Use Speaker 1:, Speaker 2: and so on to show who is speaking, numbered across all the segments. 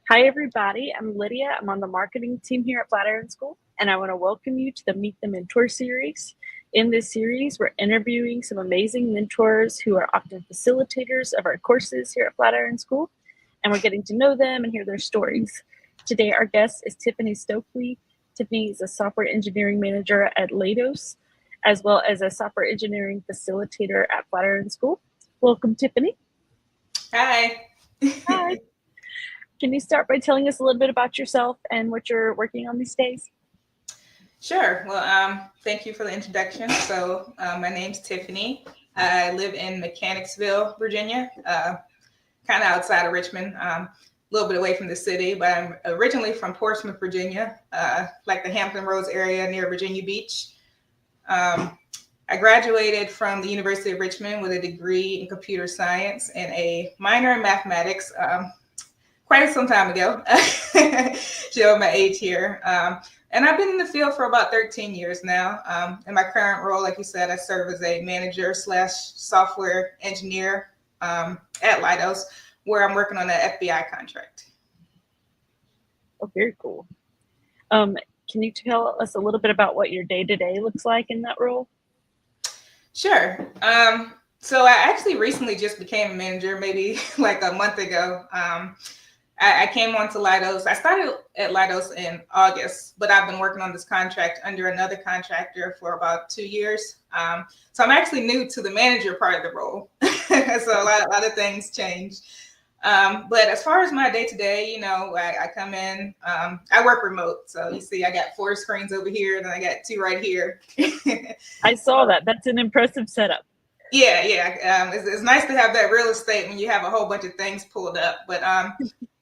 Speaker 1: Hi, everybody. I'm Lydia. I'm on the marketing team here at Flatiron School, and I want to welcome you to the Meet the Mentor series. In this series, we're interviewing some amazing mentors who are often facilitators of our courses here at Flatiron School, and we're getting to know them and hear their stories. Today, our guest is Tiffany Stokley. Tiffany is a software engineering manager at Leidos, as well as a software engineering facilitator at Flatiron School. Welcome, Tiffany.
Speaker 2: Hi.
Speaker 1: Hi. Can you start by telling us a little bit about yourself and what you're working on these days?
Speaker 2: Sure. Well, thank you for the introduction. My name's Tiffany. I live in Mechanicsville, Virginia, kind of outside of Richmond, a little bit away from the city, but I'm originally from Portsmouth, Virginia, like the Hampton Roads area near Virginia Beach. I graduated from the University of Richmond with a degree in computer science and a minor in mathematics. Quite some time ago. Show my age here. And I've been in the field for about 13 years now. In my current role, like you said, I serve as a manager slash software engineer at Leidos, where I'm working on an FBI contract.
Speaker 1: Oh, very cool. Can you tell us a little bit about what your day-to-day looks like in that role?
Speaker 2: Sure. So I actually recently just became a manager, maybe like a month ago. I came on to Leidos. I started at Leidos in August, but I've been working on this contract under another contractor for about 2 years. So I'm actually new to the manager part of the role. So a lot of things change. But as far as my day to day, I come in, I work remote. So you see, I got 4 screens over here, and then I got 2 right here.
Speaker 1: I saw that. That's an impressive setup.
Speaker 2: Yeah. It's nice to have that real estate when you have a whole bunch of things pulled up. But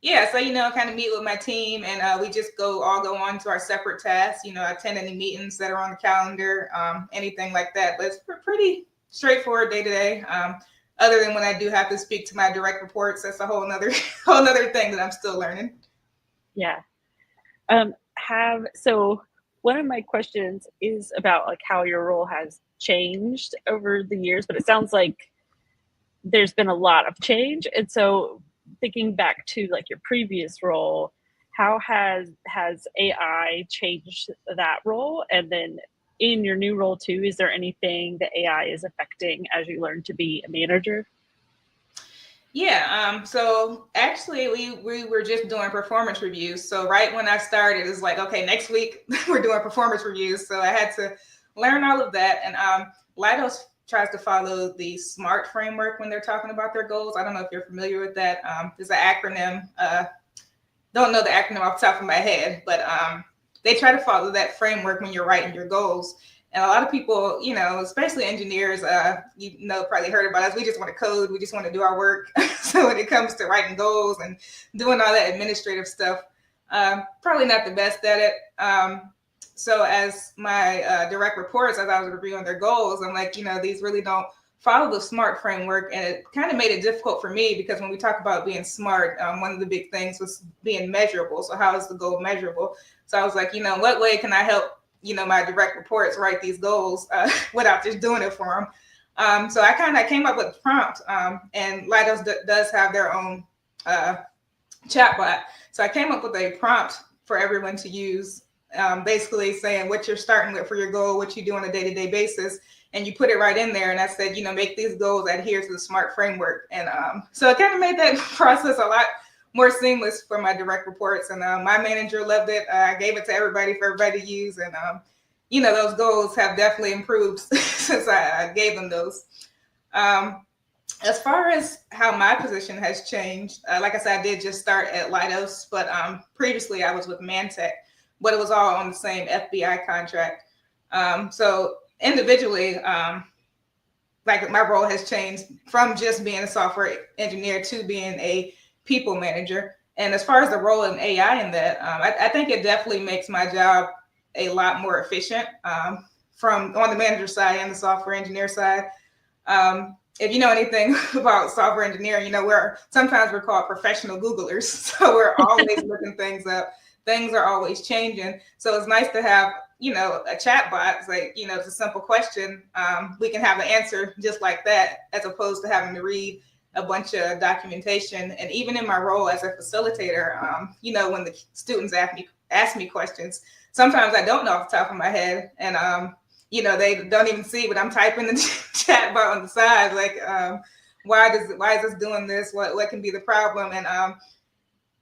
Speaker 2: yeah, so kind of meet with my team, and we just all go on to our separate tasks. Attend any meetings that are on the calendar, anything like that. But it's pretty straightforward day to day. Other than when I do have to speak to my direct reports, that's a whole nother thing that I'm still learning.
Speaker 1: Yeah. So one of my questions is about like how your role has changed over the years, but it sounds like there's been a lot of change. And so thinking back to like your previous role, how has AI changed that role? And then in your new role too, is there anything that AI is affecting as you learn to be a manager?
Speaker 2: Yeah. So actually, we were just doing performance reviews. So right when I started, it's like, okay, next week we're doing performance reviews. So I had to learn all of that. And Leidos tries to follow the SMART framework when they're talking about their goals. I don't know if you're familiar with that. There's an acronym. Don't know the acronym off the top of my head, but they try to follow that framework when you're writing your goals. And a lot of people, especially engineers, probably heard about us. We just want to code. We just want to do our work. So when it comes to writing goals and doing all that administrative stuff, probably not the best at it. So as my direct reports, as I was reviewing their goals, I'm like, these really don't follow the SMART framework. And it kind of made it difficult for me because when we talk about being smart, one of the big things was being measurable. So how is the goal measurable? So I was like, what way can I help my direct reports write these goals without just doing it for them. So I kind of came up with a prompt, and Leidos does have their own chatbot. So I came up with a prompt for everyone to use, basically saying what you're starting with for your goal, what you do on a day-to-day basis, and you put it right in there. And I said, make these goals adhere to the SMART framework. And so it kind of made that process a lot more seamless for my direct reports. And my manager loved it. I gave it to everybody for everybody to use. And, those goals have definitely improved since I gave them those. As far as how my position has changed, like I said, I did just start at Leidos, but previously I was with Mantech, but it was all on the same FBI contract. So individually, like my role has changed from just being a software engineer to being a people manager. And as far as the role of AI in that, I think it definitely makes my job a lot more efficient from on the manager side and the software engineer side. If you know anything about software engineering, sometimes we're called professional Googlers. So we're always looking things up. Things are always changing. So it's nice to have, a chat bot. It's like, it's a simple question. We can have an answer just like that, as opposed to having to read a bunch of documentation. And even in my role as a facilitator, when the students ask me questions, sometimes I don't know off the top of my head. And, they don't even see what I'm typing in the chat bar on the side. Like, why is this doing this? What can be the problem? And,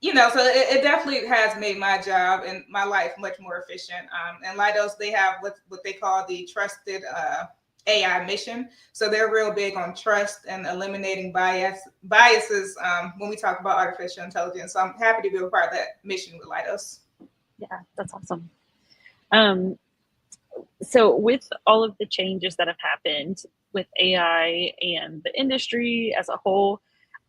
Speaker 2: so it definitely has made my job and my life much more efficient. And Leidos, they have what they call the trusted AI mission. So they're real big on trust and eliminating biases when we talk about artificial intelligence. So I'm happy to be a part of that mission with Leidos.
Speaker 1: Yeah, that's awesome. So with all of the changes that have happened with AI and the industry as a whole,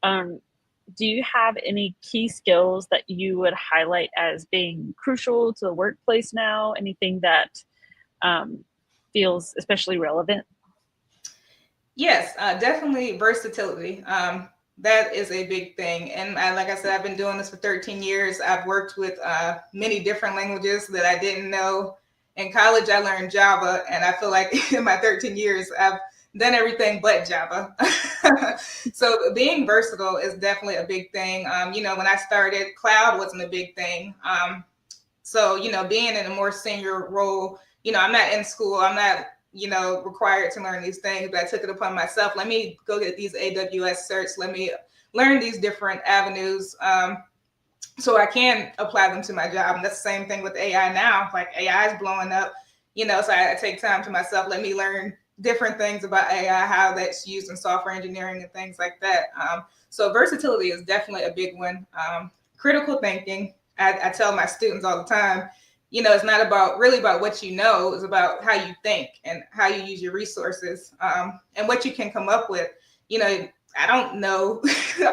Speaker 1: do you have any key skills that you would highlight as being crucial to the workplace now? Anything that feels especially relevant?
Speaker 2: Yes, definitely versatility. That is a big thing. And like I said, I've been doing this for 13 years. I've worked with many different languages that I didn't know. In college, I learned Java, and I feel like in my 13 years, I've done everything but Java. So being versatile is definitely a big thing. When I started, cloud wasn't a big thing. So being in a more senior role, I'm not in school. I'm not required to learn these things, but I took it upon myself. Let me go get these AWS certs. Let me learn these different avenues so I can apply them to my job. And that's the same thing with AI now. Like AI is blowing up, so I take time to myself. Let me learn different things about AI, how that's used in software engineering and things like that. So versatility is definitely a big one. Critical thinking. I tell my students all the time, it's not really about what you know, it's about how you think and how you use your resources and what you can come up with. I don't know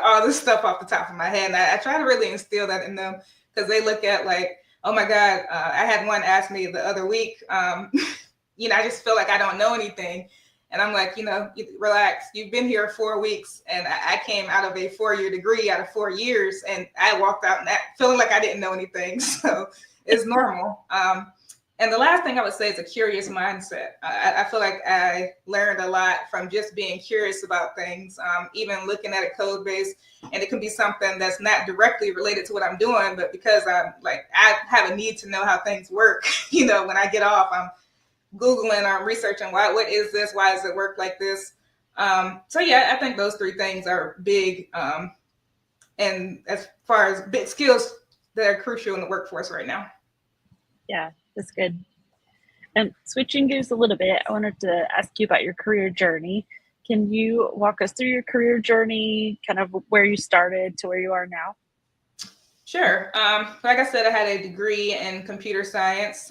Speaker 2: all this stuff off the top of my head. And I try to really instill that in them because they look at like, oh my God, I had one ask me the other week, I just feel like I don't know anything. And I'm like, relax. You've been here 4 weeks, and I came out of a 4-year degree out of 4 years, and I walked out feeling like I didn't know anything. So it's normal. And the last thing I would say is a curious mindset. I feel like I learned a lot from just being curious about things, even looking at a code base, and it can be something that's not directly related to what I'm doing, but because I have a need to know how things work. When I get off, I'm Googling or researching what is this? Why does it work like this? So yeah, I think those 3 things are big. And as far as big skills that are crucial in the workforce right now.
Speaker 1: Yeah, that's good. And switching gears a little bit, I wanted to ask you about your career journey. Can you walk us through your career journey, kind of where you started to where you are now?
Speaker 2: Sure. Like I said, I had a degree in computer science.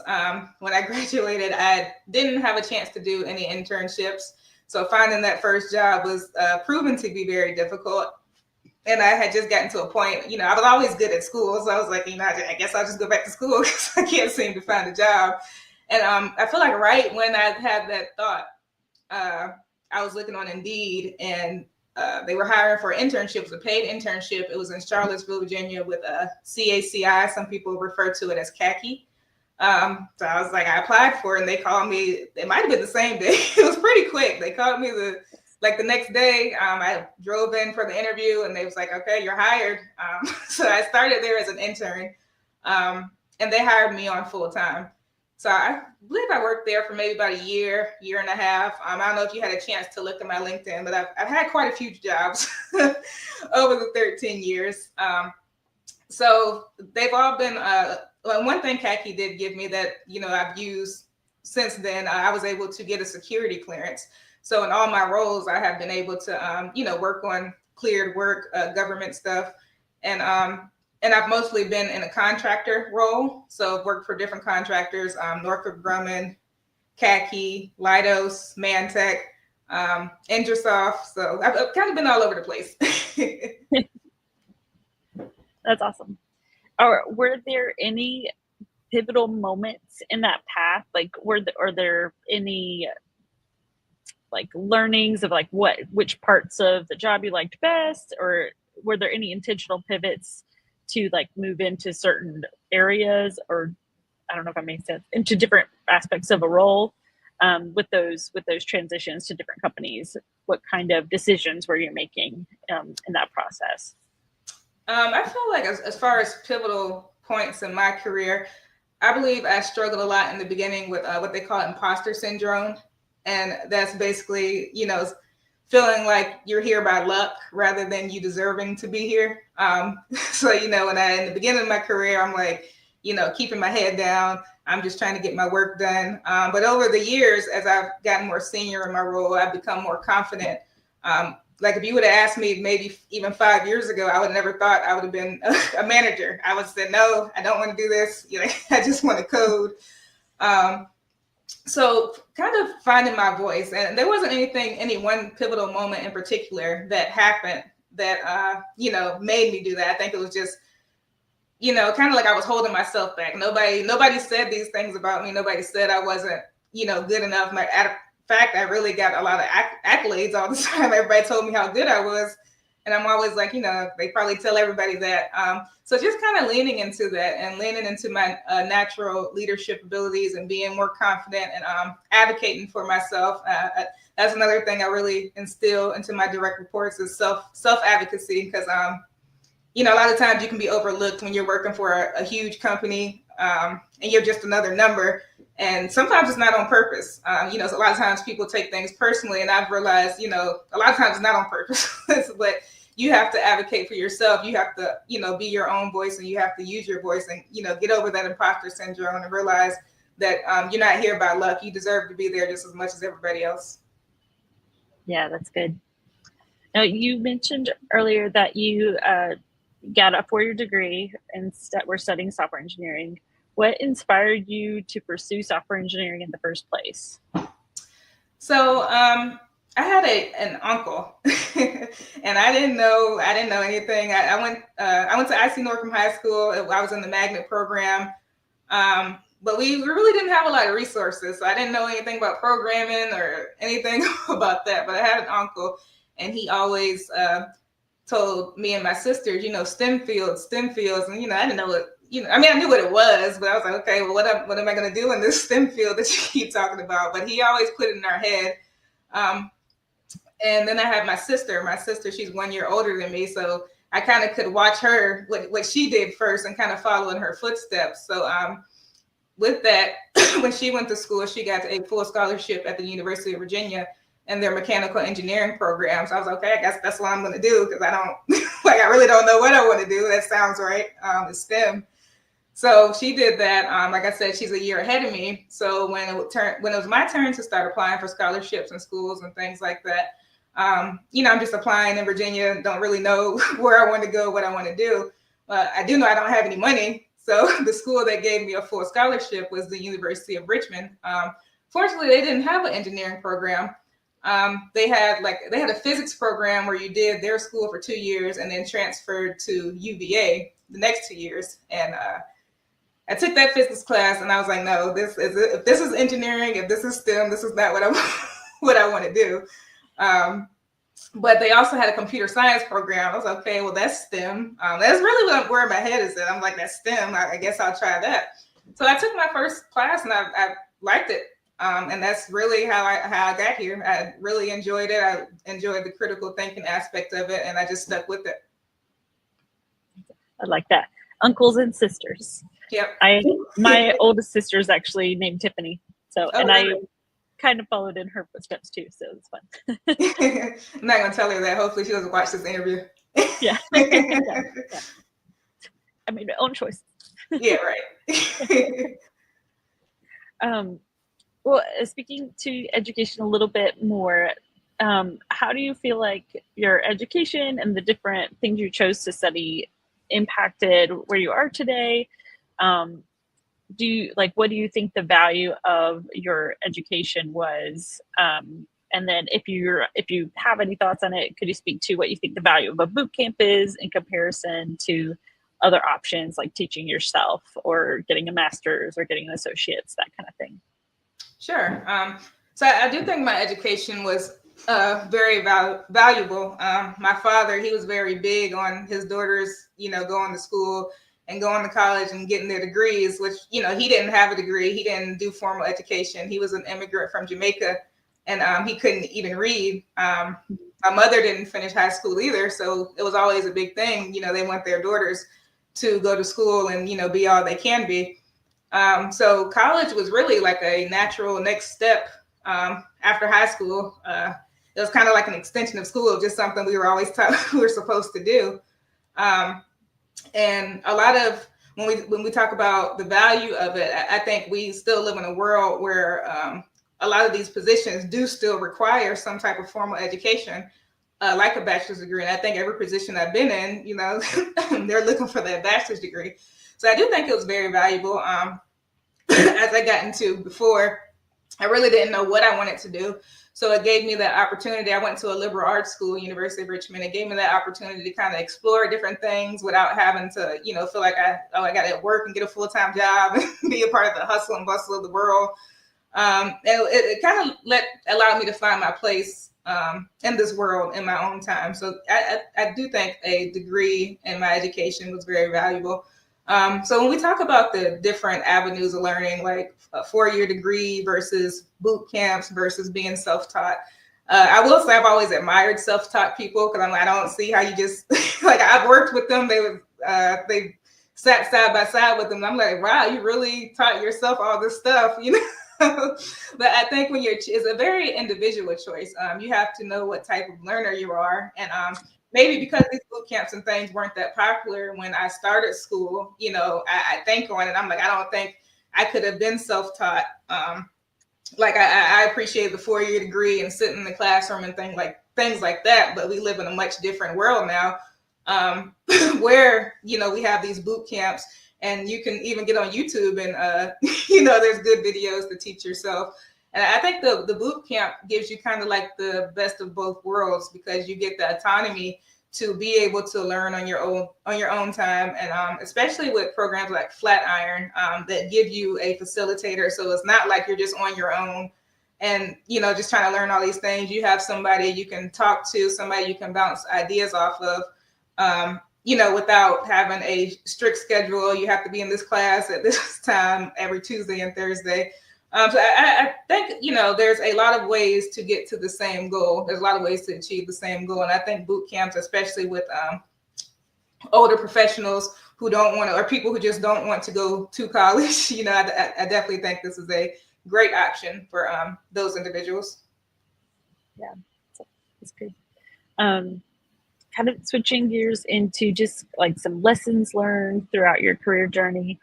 Speaker 2: When I graduated, I didn't have a chance to do any internships. So finding that first job was proven to be very difficult. And I had just gotten to a point, I was always good at school. So I was like, I guess I'll just go back to school because I can't seem to find a job. And I feel like right when I had that thought, I was looking on Indeed, and they were hiring for an internship. It was a paid internship. It was in Charlottesville, Virginia with a CACI. Some people refer to it as khaki. So I was like, I applied for it, and they called me. It might have been the same day. It was pretty quick. They called me the next day. I drove in for the interview, and they was like, okay, you're hired. So I started there as an intern, and they hired me on full time. So I believe I worked there for maybe about a year and a half. I don't know if you had a chance to look at my LinkedIn, but I've had quite a few jobs over the 13 years. So they've all been, one thing khaki did give me that, I've used since then, I was able to get a security clearance. So in all my roles, I have been able to, work on cleared work, government stuff. And I've mostly been in a contractor role. So I've worked for different contractors, Northrop Grumman, khaki, Leidos, Mantech, Ingersoft. So I've kind of been all over the place.
Speaker 1: That's awesome. Or were there any pivotal moments in that path? Like, are there any like learnings of like which parts of the job you liked best, or were there any intentional pivots to like move into certain areas, or I don't know if that makes sense, into different aspects of a role with those transitions to different companies? What kind of decisions were you making in that process?
Speaker 2: I feel like as far as pivotal points in my career, I believe I struggled a lot in the beginning with what they call imposter syndrome. And that's basically, feeling like you're here by luck rather than you deserving to be here. So, in the beginning of my career, I'm like, keeping my head down. I'm just trying to get my work done. But over the years, as I've gotten more senior in my role, I've become more confident. Like if you would have asked me maybe even 5 years ago, I would have never thought I would have been a manager. I would have said, no, I don't want to do this. I just want to code. So kind of finding my voice, and there wasn't any one pivotal moment in particular that happened that, made me do that. I think it was just, kind of like I was holding myself back. Nobody said these things about me. Nobody said I wasn't, good enough. In fact, I really got a lot of accolades all the time. Everybody told me how good I was. And I'm always like, they probably tell everybody that. So just kind of leaning into that and leaning into my natural leadership abilities and being more confident and advocating for myself. That's another thing I really instill into my direct reports is self-advocacy, because, a lot of times you can be overlooked when you're working for a huge company and you're just another number. And sometimes it's not on purpose. So a lot of times people take things personally, and I've realized, a lot of times it's not on purpose, but you have to advocate for yourself. You have to, be your own voice, and you have to use your voice and, get over that imposter syndrome and realize that you're not here by luck. You deserve to be there just as much as everybody else.
Speaker 1: Yeah, that's good. Now, you mentioned earlier that you got a 4-year degree and were studying software engineering. What inspired you to pursue software engineering in the first place?
Speaker 2: So I had an uncle, and I didn't know anything. I went to IC Northam High School. I was in the magnet program, but we really didn't have a lot of resources. So I didn't know anything about programming or anything about that. But I had an uncle, and he always told me and my sisters, STEM fields, and I didn't know what. I knew what it was, but I was like, okay, well, what am I going to do in this STEM field that you keep talking about? But he always put it in our head. And then I had my sister. My sister, she's 1 year older than me, so I kind of could watch her, what she did first, and kind of follow in her footsteps. So with that, when she went to school, she got a full scholarship at the University of Virginia and their mechanical engineering programs. I was like, okay, I guess that's what I'm going to do, because I don't, I really don't know what I want to do. That sounds right. It's STEM. So she did that. Like I said, she's a year ahead of me. So when it was my turn to start applying for scholarships in schools and things like that, I'm just applying in Virginia, don't really know where I want to go, what I want to do. I do know I don't have any money. So the school that gave me a full scholarship was the University of Richmond. Fortunately, they didn't have an engineering program. They had a physics program where you did their school for 2 years and then transferred to UVA the next 2 years. And I took that physics class, and I was like, no, if this is engineering, if this is STEM, this is not what I want to do. But they also had a computer science program. I was like, okay, well, that's STEM. That's really where my head is at. I'm like, that's STEM. I guess I'll try that. So I took my first class, and I liked it. And that's really how I got here. I really enjoyed it. I enjoyed the critical thinking aspect of it, and I just stuck with it.
Speaker 1: I like that. Uncles and sisters.
Speaker 2: Yep.
Speaker 1: My oldest sister is actually named Tiffany. So, and
Speaker 2: really?
Speaker 1: I kind of followed in her footsteps too. So it's fun.
Speaker 2: I'm not going to tell her that. Hopefully she doesn't watch this interview.
Speaker 1: Yeah. Yeah. I made my own choice.
Speaker 2: Yeah, right.
Speaker 1: Well, speaking to education a little bit more, how do you feel like your education and the different things you chose to study impacted where you are today? What do you think the value of your education was? And then if you have any thoughts on it, could you speak to what you think the value of a boot camp is in comparison to other options like teaching yourself or getting a master's or getting an associate's, that kind of thing?
Speaker 2: Sure. So I do think my education was very valuable. My father, he was very big on his daughters, going to school. and going to college and getting their degrees, which, he didn't have a degree. He didn't do formal education. He was an immigrant from Jamaica, and he couldn't even read. My mother didn't finish high school either. So it was always a big thing. They want their daughters to go to school and, be all they can be. So college was really like a natural next step after high school. It was kind of like an extension of school, just something we were always taught we were supposed to do. And a lot of when we talk about the value of it, I think we still live in a world where a lot of these positions do still require some type of formal education, like a bachelor's degree. And I think every position I've been in, they're looking for that bachelor's degree. So I do think it was very valuable. As I got into before, I really didn't know what I wanted to do. So it gave me that opportunity. I went to a liberal arts school, University of Richmond. It gave me that opportunity to kind of explore different things without having to, feel like I got to work and get a full-time job and be a part of the hustle and bustle of the world. And it kind of allowed me to find my place in this world in my own time. So I do think a degree in my education was very valuable. So when we talk about the different avenues of learning, like a 4-year degree versus boot camps versus being self-taught, I will say I've always admired self-taught people, because I don't see how you just like, I've worked with them. They sat side by side with them. And I'm like, wow, you really taught yourself all this stuff, But I think it's a very individual choice. You have to know what type of learner you are, and maybe because these boot camps and things weren't that popular when I started school, I think on it, I'm like, I don't think I could have been self-taught. I appreciate the 4-year degree and sitting in the classroom and things like that. But we live in a much different world now, where, we have these boot camps, and you can even get on YouTube and, there's good videos to teach yourself. And I think the boot camp gives you kind of like the best of both worlds, because you get the autonomy to be able to learn on your own time. And especially with programs like Flatiron that give you a facilitator. So it's not like you're just on your own and, just trying to learn all these things. You have somebody you can talk to, somebody you can bounce ideas off of, without having a strict schedule. You have to be in this class at this time every Tuesday and Thursday. So I think, there's a lot of ways to get to the same goal. There's a lot of ways to achieve the same goal. And I think boot camps, especially with older professionals who don't want to, or people who just don't want to go to college, I definitely think this is a great option for those individuals.
Speaker 1: Yeah, that's good. Kind of switching gears into just like some lessons learned throughout your career journey.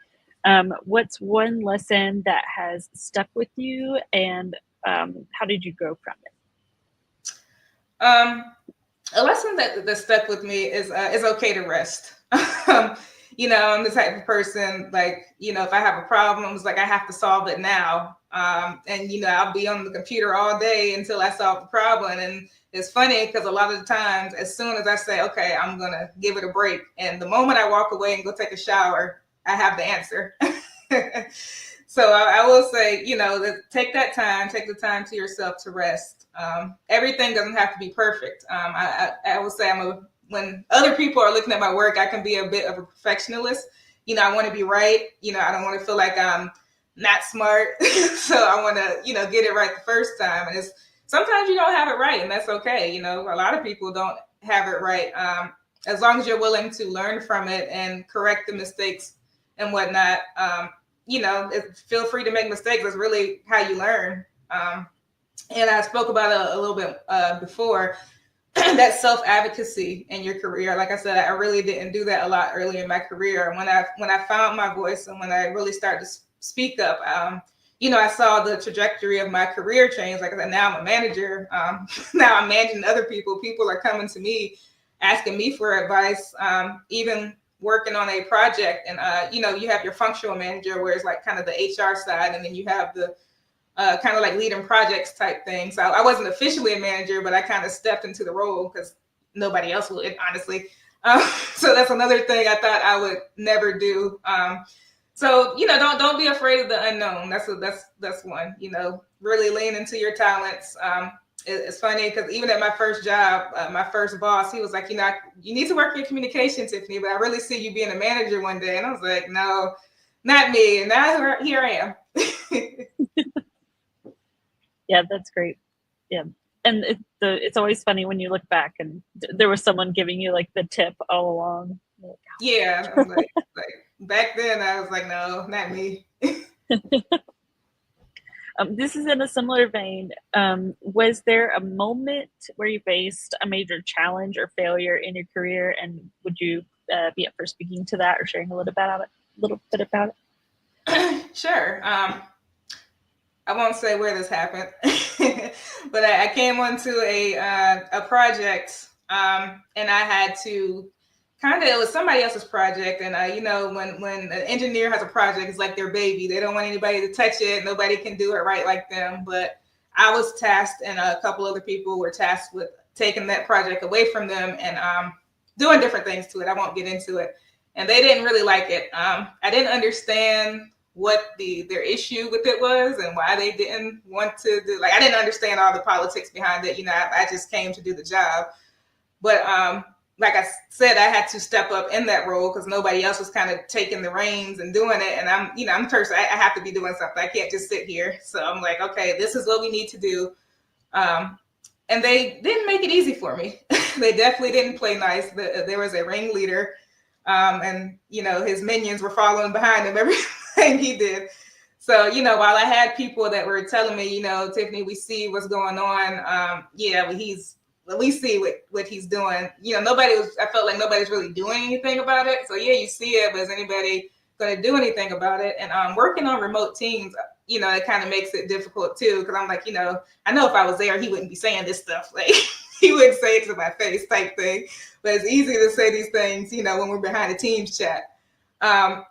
Speaker 1: What's one lesson that has stuck with you, and how did you grow from it?
Speaker 2: A lesson that stuck with me is okay to rest. I'm the type of person, like, if I have a problem, it's like I have to solve it now. And I'll be on the computer all day until I solve the problem. And it's funny because a lot of the times, as soon as I say, okay, I'm going to give it a break, and the moment I walk away and go take a shower, I have the answer. So I will say, take the time to yourself to rest. Everything doesn't have to be perfect. I will say when other people are looking at my work, I can be a bit of a perfectionist. I want to be right. I don't want to feel like I'm not smart. So I want to, get it right the first time. And sometimes you don't have it right, and that's okay. A lot of people don't have it right. As long as you're willing to learn from it and correct the mistakes and whatnot, feel free to make mistakes. That's really how you learn. And I spoke about it a little bit before, that self-advocacy in your career. Like I said, I really didn't do that a lot early in my career. When I found my voice and when I really started to speak up, I saw the trajectory of my career change. Like I said, now I'm a manager. Now I'm managing other people. People are coming to me, asking me for advice, even working on a project. And, you have your functional manager, where it's like kind of the HR side. And then you have the kind of like leading projects type thing. So I wasn't officially a manager, but I kind of stepped into the role because nobody else would, honestly. So that's another thing I thought I would never do. So, don't be afraid of the unknown. That's one, really lean into your talents. it's funny because even at my first job, my first boss, he was like, you know, you need to work your communication, Tiffany, but I really see you being a manager one day. And I was like, no, not me. And now here I am.
Speaker 1: Yeah, that's great. Yeah. And it's always funny when you look back and there was someone giving you like the tip all along.
Speaker 2: Yeah. I was like back then I was like, no, not me.
Speaker 1: This is in a similar vein. Was there a moment where you faced a major challenge or failure in your career, and would you be up for speaking to that or sharing a little bit about
Speaker 2: it? Sure. I won't say where this happened, but I came onto a project, and I had to it was somebody else's project. And you know, when an engineer has a project, it's like their baby. They don't want anybody to touch it. Nobody can do it right like them. But I was tasked, and a couple other people were tasked with taking that project away from them and doing different things to it. I won't get into it. And they didn't really like it. I didn't understand what their issue with it was and why they didn't want to do. Like, I didn't understand all the politics behind it. You know, I just came to do the job. But like I said, I had to step up in that role because nobody else was kind of taking the reins and doing it. And I'm a person, I have to be doing something. I can't just sit here. So I'm like, okay, this is what we need to do. And they didn't make it easy for me. They definitely didn't play nice. There was a ringleader, and, you know, his minions were following behind him, everything he did. So, you know, while I had people that were telling me, you know, Tiffany, we see what's going on. We see what he's doing. You know, I felt like nobody's really doing anything about it. So yeah, you see it, but is anybody going to do anything about it? And working on remote teams, you know, it kind of makes it difficult too. Cause I'm like, you know, I know if I was there, he wouldn't be saying this stuff. Like, he wouldn't say it to my face type thing, but it's easy to say these things, you know, when we're behind a Teams chat.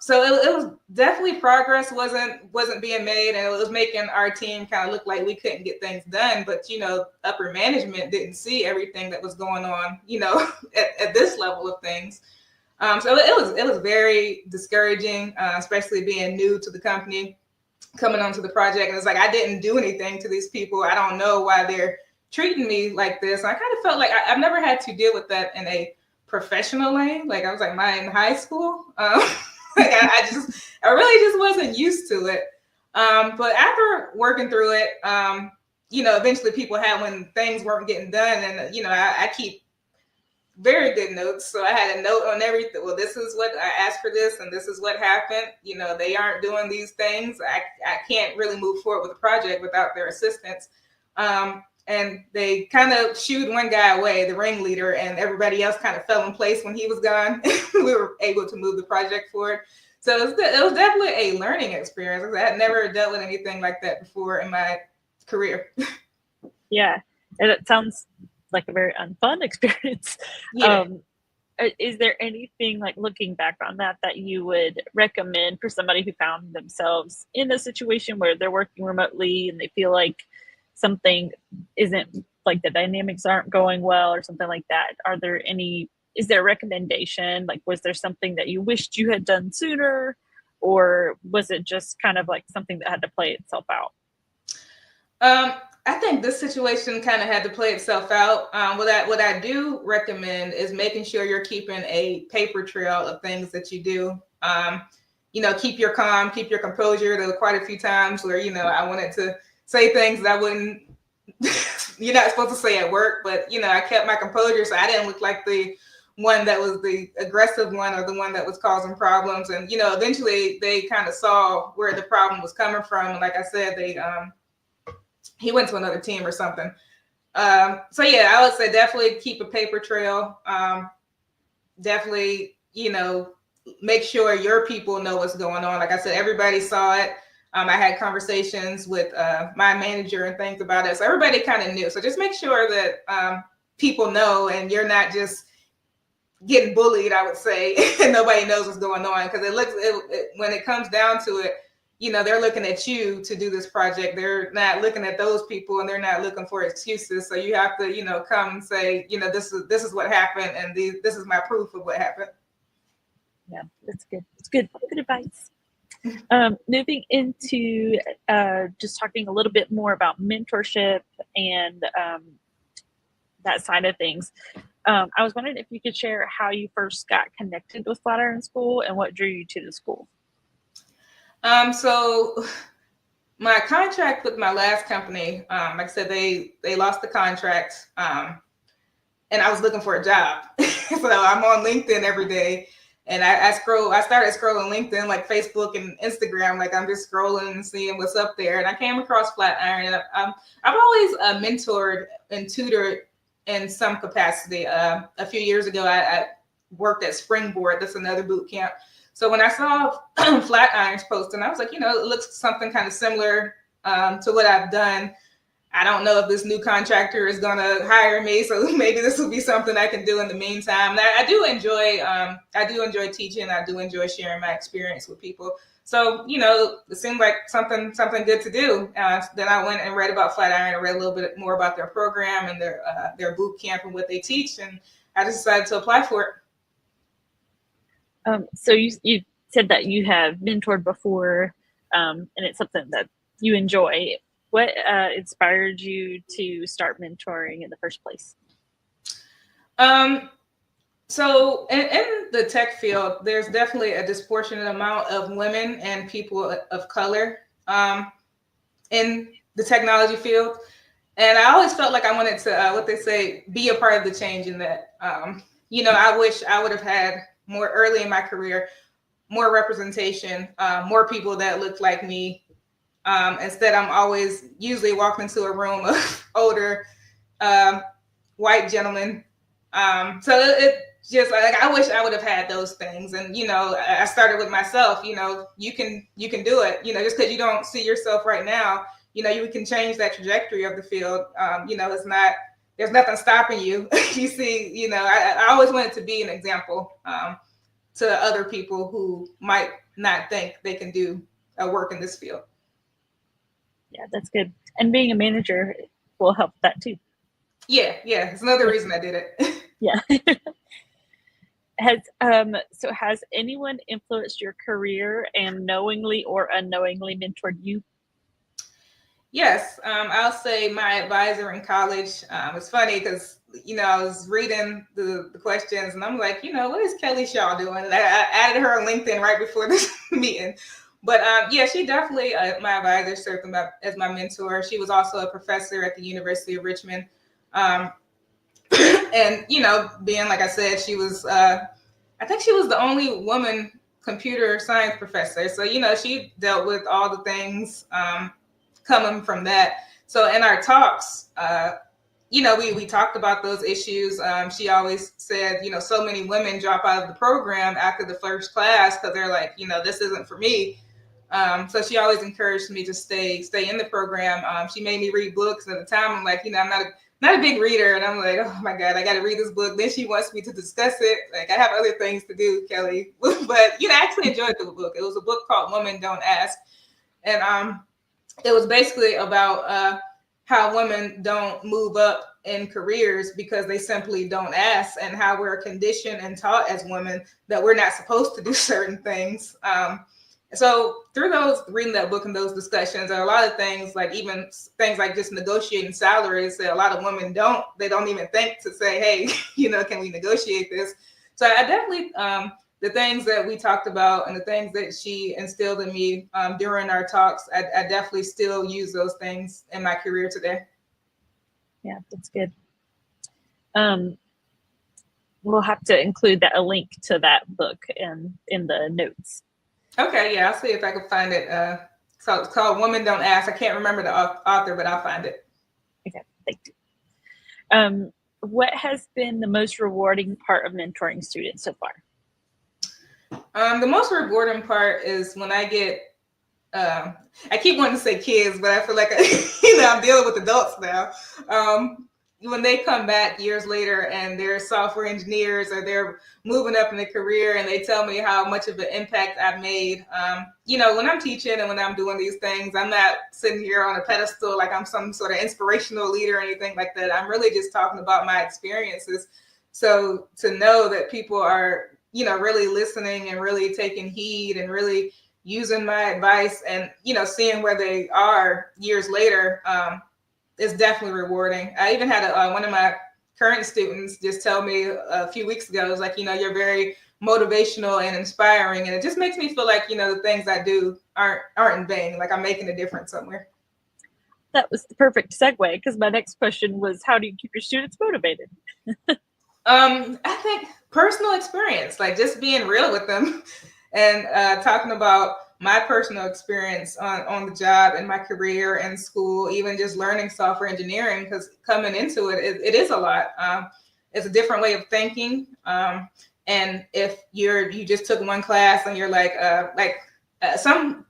Speaker 2: So it was definitely progress wasn't being made, and it was making our team kind of look like we couldn't get things done. But, you know, upper management didn't see everything that was going on, you know, at this level of things. So it was very discouraging, especially being new to the company, coming onto the project. And it's like, I didn't do anything to these people. I don't know why they're treating me like this. And I kind of felt like I've never had to deal with that in a professional lane. Like, I was like in high school. Like I really just wasn't used to it. But after working through it, you know, eventually people had when things weren't getting done. And, you know, I keep very good notes. So I had a note on everything. Well, this is what I asked for this, and this is what happened. You know, they aren't doing these things. I can't really move forward with the project without their assistance. And they kind of shooed one guy away, the ringleader, and everybody else kind of fell in place when he was gone. We were able to move the project forward. So it was definitely a learning experience. I had never dealt with anything like that before in my career.
Speaker 1: Yeah, and it sounds like a very unfun experience.
Speaker 2: Yeah.
Speaker 1: Is there anything, like, looking back on that you would recommend for somebody who found themselves in a situation where they're working remotely and they feel like something isn't, like, the dynamics aren't going well or something like that? Is there a recommendation? Like, was there something that you wished you had done sooner, or was it just kind of like something that had to play itself out?
Speaker 2: I think this situation kind of had to play itself out. What I do recommend is making sure you're keeping a paper trail of things that you do. You know, keep your calm, keep your composure. There were quite a few times where, you know, I wanted to say things that I wouldn't, you're not supposed to say at work, but, you know, I kept my composure so I didn't look like the one that was the aggressive one or the one that was causing problems. And, you know, eventually they kind of saw where the problem was coming from. And like I said, he went to another team or something. So yeah, I would say definitely keep a paper trail. Definitely, you know, make sure your people know what's going on. Like I said, everybody saw it. I had conversations with my manager and things about it. So everybody kind of knew. So just make sure that people know and you're not just getting bullied, I would say, and nobody knows what's going on. Because when it comes down to it, you know, they're looking at you to do this project. They're not looking at those people, and they're not looking for excuses. So you have to, you know, come and say, you know, this is what happened, and this is my proof of what happened.
Speaker 1: Yeah, that's good. It's good. Good advice. Moving into just talking a little bit more about mentorship and that side of things. I was wondering if you could share how you first got connected with Flatiron School and what drew you to the school.
Speaker 2: So my contract with my last company, like I said, they lost the contract, and I was looking for a job. So I'm on LinkedIn every day, and I started scrolling LinkedIn, like Facebook and Instagram, like I'm just scrolling and seeing what's up there. And I came across Flatiron, and I've always mentored and tutored in some capacity. A few years ago, I worked at Springboard. That's another boot camp. So when I saw Flatiron's post, and I was like, it looks something kind of similar to what I've done. I don't know if this new contractor is going to hire me, so maybe this will be something I can do in the meantime. I do enjoy teaching. I do enjoy sharing my experience with people. So, it seemed like something good to do. Then I went and read about Flatiron and read a little bit more about their program and their boot camp and what they teach, and I just decided to apply for
Speaker 1: it. So you said that you have mentored before, and it's something that you enjoy. What inspired you to start mentoring in the first place?
Speaker 2: So in the tech field, there's definitely a disproportionate amount of women and people of color in the technology field. And I always felt like I wanted to, be a part of the change in that. I wish I would have had more early in my career, more representation, more people that looked like me. Instead, I'm always usually walking into a room of older white gentlemen. So it just like I wish I would have had those things. And I started with myself. You can do it. Just because you don't see yourself right now, you can change that trajectory of the field. It's not. There's nothing stopping you. You see, I always wanted to be an example to other people who might not think they can do work in this field.
Speaker 1: Yeah, that's good. And being a manager will help that too.
Speaker 2: Yeah. It's another reason I did it.
Speaker 1: Yeah. Has anyone influenced your career and knowingly or unknowingly mentored you?
Speaker 2: Yes. I'll say my advisor in college. It's funny because, I was reading the questions and I'm like, what is Kelly Shaw doing? And I added her on LinkedIn right before this meeting. But she definitely, my advisor served as my mentor. She was also a professor at the University of Richmond. And, being, like I said, she was, I think she was the only woman computer science professor. So, she dealt with all the things coming from that. So in our talks, we talked about those issues. She always said, so many women drop out of the program after the first class because they're like, this isn't for me. So she always encouraged me to stay in the program. She made me read books. At the time, I'm like, I'm not a big reader. And I'm like, oh my God, I got to read this book. Then she wants me to discuss it. Like, I have other things to do, Kelly. But, I actually enjoyed the book. It was a book called Women Don't Ask. And it was basically about how women don't move up in careers because they simply don't ask, and how we're conditioned and taught as women that we're not supposed to do certain things. So through reading that book and those discussions, there are a lot of things, like even things like just negotiating salaries that a lot of women don't even think to say, hey, can we negotiate this? So I definitely, the things that we talked about and the things that she instilled in me during our talks, I definitely still use those things in my career today.
Speaker 1: Yeah, that's good. We'll have to include a link to that book in the notes.
Speaker 2: Okay, yeah, I'll see if I can find it. So it's called Women Don't Ask. I can't remember the author, but I'll find it.
Speaker 1: Okay, thank you. What has been the most rewarding part of mentoring students so far?
Speaker 2: The most rewarding part is when I get, I keep wanting to say kids, but I feel like, I'm dealing with adults now. When they come back years later and they're software engineers or they're moving up in their career and they tell me how much of an impact I've made. When I'm teaching and when I'm doing these things, I'm not sitting here on a pedestal like I'm some sort of inspirational leader or anything like that. I'm really just talking about my experiences. So to know that people are, really listening and really taking heed and really using my advice and, seeing where they are years later, is definitely rewarding. I even had one of my current students just tell me a few weeks ago, it was like, you're very motivational and inspiring. And it just makes me feel like, the things I do aren't in vain. Like I'm making a difference somewhere.
Speaker 1: That was the perfect segue, because my next question was, how do you keep your students motivated?
Speaker 2: I think personal experience, like just being real with them and talking about my personal experience on the job and my career and school, even just learning software engineering, because coming into it is a lot. It's a different way of thinking. And if you just took one class and you're like some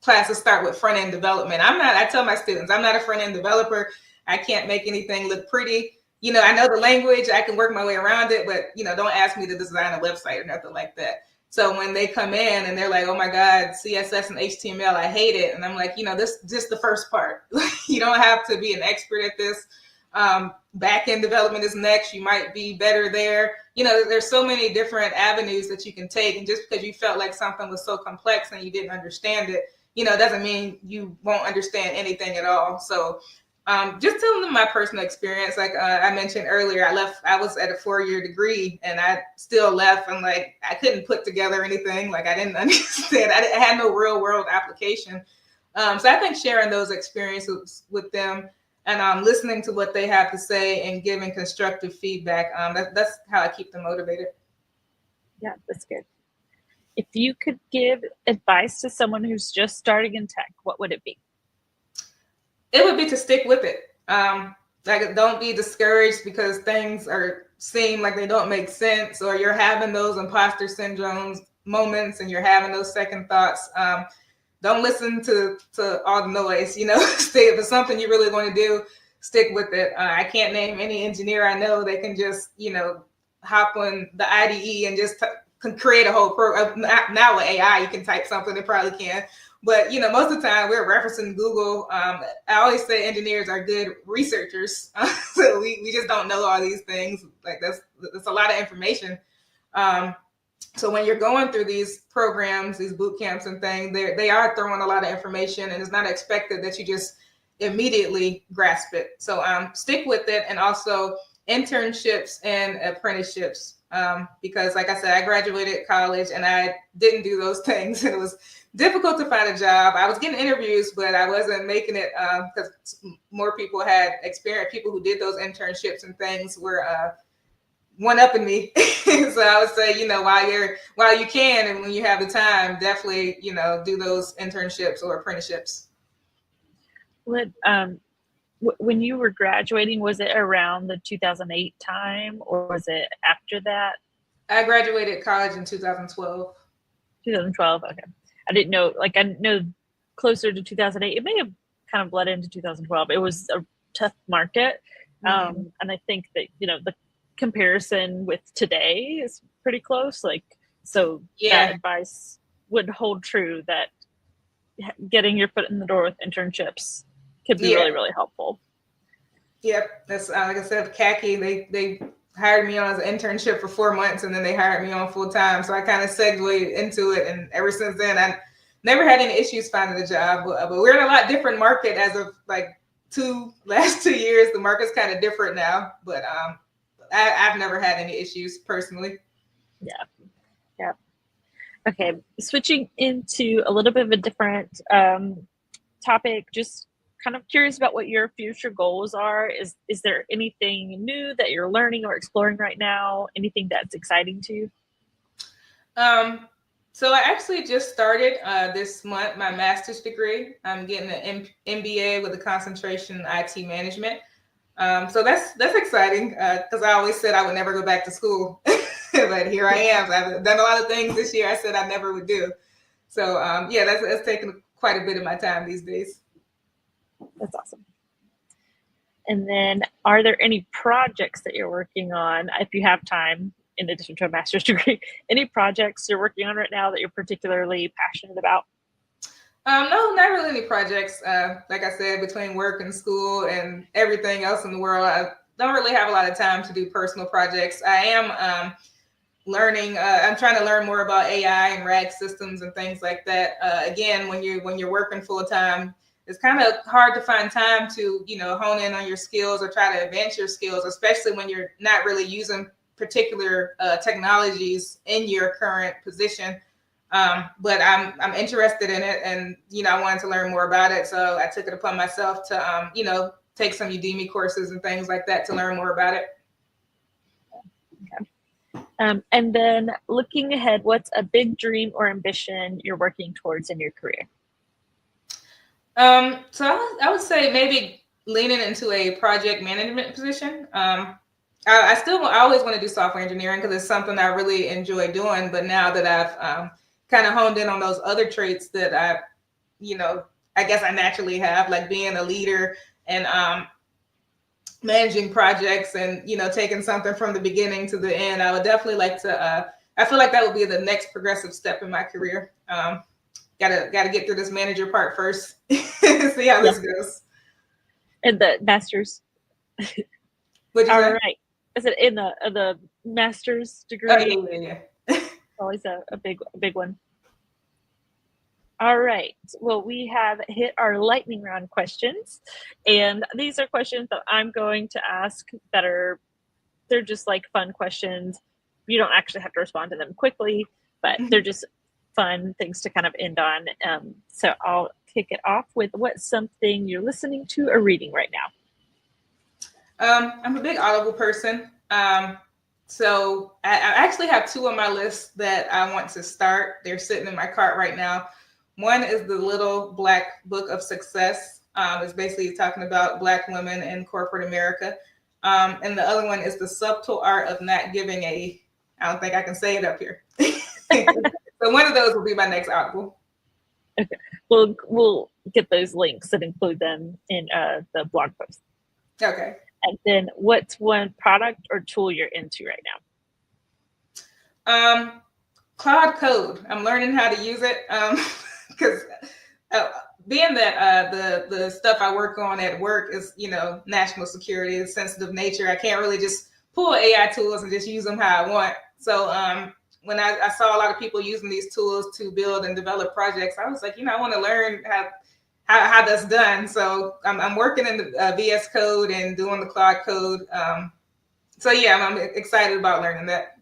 Speaker 2: classes start with front end development. I tell my students, I'm not a front end developer. I can't make anything look pretty. I know the language, I can work my way around it, but don't ask me to design a website or nothing like that. So when they come in and they're like, oh my God, CSS and HTML, I hate it. And I'm like, this is just the first part. You don't have to be an expert at this. Back-end development is next. You might be better there. There's so many different avenues that you can take. And just because you felt like something was so complex and you didn't understand it, doesn't mean you won't understand anything at all. So just telling them my personal experience. Like I mentioned earlier, I was at a 4-year degree and I still left. And like, I couldn't put together anything. Like I didn't understand. I had no real world application. So I think sharing those experiences with them and listening to what they have to say and giving constructive feedback, that's how I keep them motivated.
Speaker 1: Yeah, that's good. If you could give advice to someone who's just starting in tech, what would it be?
Speaker 2: It would be to stick with it. Like, don't be discouraged because things seem like they don't make sense, or you're having those imposter syndrome moments and you're having those second thoughts. Don't listen to all the noise. If it's something you really want to do, stick with it. I can't name any engineer I know that can just hop on the IDE and just can create a whole program. Now with AI, you can type something, they probably can. But, most of the time we're referencing Google. I always say engineers are good researchers. So we just don't know all these things. Like that's a lot of information. So when you're going through these programs, these boot camps and things, they are throwing a lot of information, and it's not expected that you just immediately grasp it. So stick with it, and also internships and apprenticeships. Because like I said, I graduated college and I didn't do those things. It was difficult to find a job. I was getting interviews, but I wasn't making it because more people had experience. People who did those internships and things were one-upping me. So I would say, while you can and when you have the time, definitely, do those internships or apprenticeships.
Speaker 1: When you were graduating, was it around the 2008 time or was it after that?
Speaker 2: I graduated college in 2012.
Speaker 1: 2012, okay. I didn't know, I know closer to 2008. It may have kind of bled into 2012. It was a tough market. Mm-hmm. And I think that, the comparison with today is pretty close. That advice would hold true, that getting your foot in the door with internships could be really, really helpful.
Speaker 2: Yep. That's like I said, khaki, they hired me on as an internship for 4 months and then they hired me on full time. So I kind of segued into it. And ever since then, I never had any issues finding a job, but we're in a lot different market as of last 2 years. The market's kind of different now, but I've never had any issues personally.
Speaker 1: Yeah. Okay. Switching into a little bit of a different topic, just kind of curious about what your future goals are. Is there anything new that you're learning or exploring right now? Anything that's exciting to you?
Speaker 2: So I actually just started this month my master's degree. I'm getting an MBA with a concentration in IT management. So that's exciting because I always said I would never go back to school, but here I am. I've done a lot of things this year I said I never would do. So that's taken quite a bit of my time these days.
Speaker 1: That's awesome. And then are there any projects that you're working on, if you have time, in addition to a master's degree, any projects you're working on right now that you're particularly passionate about?
Speaker 2: No, not really any projects. Like I said, between work and school and everything else in the world, I don't really have a lot of time to do personal projects. I am learning. I'm trying to learn more about AI and RAG systems and things like that. Again, when you're working full time, it's kind of hard to find time to, hone in on your skills or try to advance your skills, especially when you're not really using particular technologies in your current position. But I'm interested in it, and I wanted to learn more about it, so I took it upon myself to take some Udemy courses and things like that to learn more about it.
Speaker 1: Okay. And then looking ahead, what's a big dream or ambition you're working towards in your career?
Speaker 2: So I would say maybe leaning into a project management position. I always want to do software engineering because it's something I really enjoy doing. But now that I've kind of honed in on those other traits that I guess I naturally have, like being a leader and managing projects and taking something from the beginning to the end, I would definitely like to. I feel like that would be the next progressive step in my career. Gotta get through this manager part first. See how this goes.
Speaker 1: And the master's.
Speaker 2: All
Speaker 1: right. Is it in the master's degree?
Speaker 2: Oh, yeah.
Speaker 1: Always a big one. All right. Well, we have hit our lightning round questions, and these are questions that I'm going to ask they're just like fun questions. You don't actually have to respond to them quickly, but they're just fun things to kind of end on. So I'll kick it off with what's something you're listening to or reading right now?
Speaker 2: I'm a big Audible person. So I actually have two on my list that I want to start. They're sitting in my cart right now. One is The Little Black Book of Success. It's basically talking about Black women in corporate America. And the other one is The Subtle Art of Not Giving a, I don't think I can say it up here. So one of those will be my next Audible.
Speaker 1: Okay. We'll get those links and include them in the blog post.
Speaker 2: Okay.
Speaker 1: And then what's one product or tool you're into right
Speaker 2: now? Cloud Code. I'm learning how to use it because being that the stuff I work on at work is, national security, is sensitive nature. I can't really just pull AI tools and just use them how I want. So when I saw a lot of people using these tools to build and develop projects, I was like, I want to learn how that's done. So I'm working in the VS Code and doing the Cloud Code. So yeah, I'm excited about learning that.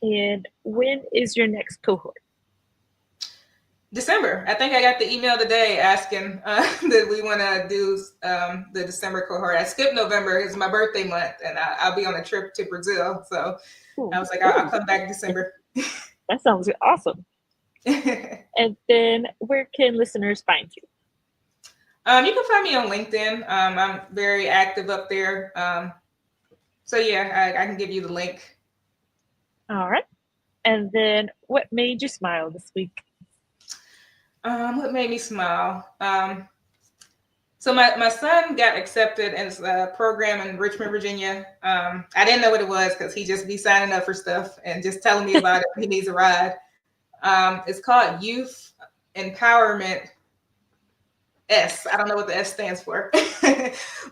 Speaker 1: And when is your next cohort?
Speaker 2: December. I think I got the email today asking that we want to do the December cohort. I skipped November. It's my birthday month, and I'll be on a trip to Brazil. So I was like, I'll come back in December.
Speaker 1: That sounds awesome. And then where can listeners find you?
Speaker 2: You can find me on LinkedIn. I'm very active up there. So yeah, I can give you the link.
Speaker 1: All right. And then what made you smile this week?
Speaker 2: What made me smile? So my son got accepted in a program in Richmond, Virginia. I didn't know what it was because he just be signing up for stuff and just telling me about it. He needs a ride. It's called Youth Empowerment S. I don't know what the S stands for.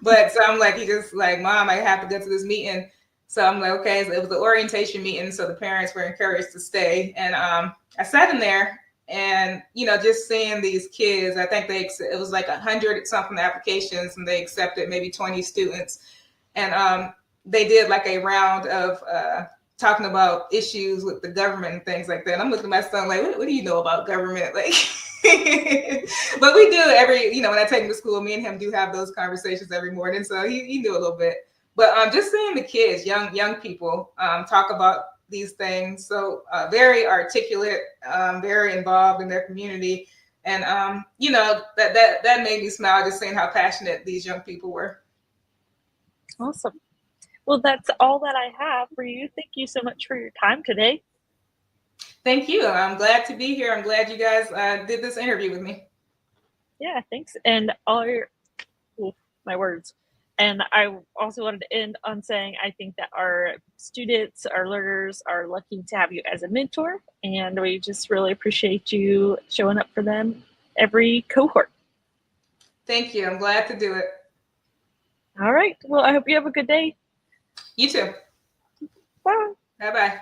Speaker 2: But so I'm like, he just like, Mom, I have to go to this meeting. So I'm like, okay, so it was the orientation meeting. So the parents were encouraged to stay. And I sat in there and, just seeing these kids, I think it was like 100 something applications and they accepted maybe 20 students. And they did like a round of talking about issues with the government and things like that. And I'm looking at my son like, what do you know about government? Like, but we do when I take him to school, me and him do have those conversations every morning. So he knew a little bit. But just seeing the kids, young people, talk about these things, so very articulate, very involved in their community, and that made me smile just seeing how passionate these young people were.
Speaker 1: Awesome. Well, that's all that I have for you. Thank you so much for your time today.
Speaker 2: Thank you. I'm glad to be here. I'm glad you guys did this interview with me.
Speaker 1: Yeah, thanks. And my words. And I also wanted to end on saying I think that our students, our learners are lucky to have you as a mentor. And we just really appreciate you showing up for them every cohort.
Speaker 2: Thank you. I'm glad to do it.
Speaker 1: All right. Well, I hope you have a good day.
Speaker 2: You too.
Speaker 1: Bye.
Speaker 2: Bye-bye.